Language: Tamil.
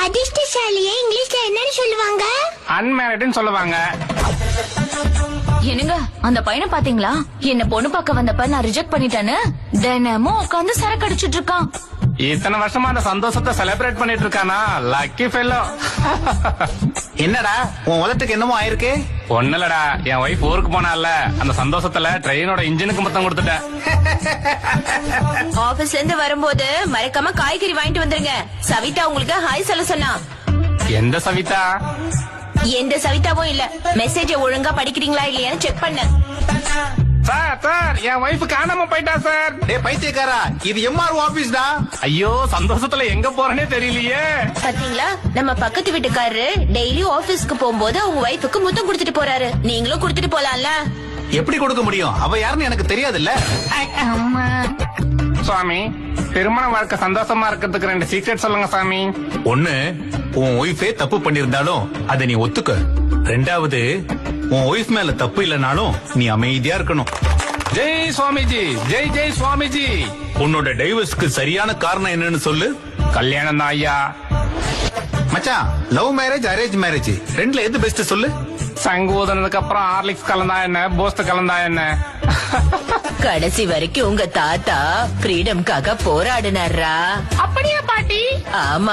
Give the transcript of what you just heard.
அதிர்ஷ்டசாலியை இங்கிலீஷ்ல என்னன்னு சொல்லுவாங்க? அன்மேரிட்னு சொல்லுவாங்க. என்னங்க அந்த பையனை பாத்தீங்களா? என்ன பொண்ணு பார்க்க வந்தப்ப நான் ரிஜெக்ட் பண்ணிட்டேன்னு தினமும் உட்காந்து சரக்கு அடிச்சிட்டு இருக்கான். இத்தனை வருஷமா அந்த சந்தோஷத்தை செலிப்ரேட் பண்ணிட்டு இருக்கானா? Lucky fellow. என்னடா உன் உலகத்துக்கு என்னமோ ஆயிருக்கு? ஒண்ணுலடா, என் ஒய்ஃப் ஊருக்கு போனால அந்த சந்தோஷத்துல ட்ரெயினோட இன்ஜினுக்கு மொத்தம் கொடுத்துட்டேன். ஆபீஸ்ல இருந்து வரும்போது மறக்காம காய்கறி வாங்கிட்டு வந்துருங்க. சவிதா உங்களுக்கு ஹாய் சொல்ல சொன்னா. எந்த சவிதா? எந்த சவிதாவும் இல்ல. மெசேஜ ஒழுங்கா படிக்கிறீங்களா இல்லையான்னு செக் பண்ண. சார் என் ஒய்ஃப் காணாம போயிட்டா சார். டேய் பைத்தியக்காரா, இது எம்ஆர்ஓ ஆபீஸ் டா. ஐயோ, சந்தோஷத்துல எங்க போறேனே தெரியலையே. பாத்தீங்களா, நம்ம பக்கத்து வீட்டுக்காரரு டெய்லி ஆபீஸ்க்கு போகும்போது அவங்க ஒய்ஃபுக்கு முத்தம் கொடுத்துட்டு போறாரு. நீங்களும் கொடுத்துட்டு போலாம்ல. எப்படி கொடுக்க முடியும்? அவ யாருன்னு எனக்கு தெரியாதுல்ல. சுவாமி, திருமண வாழ்க்கை சந்தோஷமா இருக்கிறதுக்கு 2 சீக்ரெட் சொல்லுங்க சாமி. ஒண்ணு, உன் ஒய்ஃபே தப்பு பண்ணிருந்தாலும் அதை நீ ஒத்துக்க. ரெண்டாவது, உன் ஒய்ஃப் மேல தப்பு இல்லனாலும் நீ அமைதியா இருக்கணும். ஜெய் சுவாமிஜி, ஜெய் ஜெய் சுவாமிஜி. உன்னோட டைவர்ஸ்க்கு சரியான காரணம் என்னன்னு சொல்லு. கல்யாணம் தான் ஐயா. மச்சான், லவ் மேரேஜ் அரேஞ்ச் மேரேஜ் ரெண்டுல எது பெஸ்ட் சொல்லு. சங்கு ஊதுனதுக்கு அப்புறம் ஹார்லிக்ஸ் கலந்தா என்ன, போஸ்ட் கலந்தா என்ன? கடைசி வரைக்கும் உங்க தாத்தா ஃப்ரீடம்காக போராடினாரா? அப்படியா பாட்டி? ஆமா.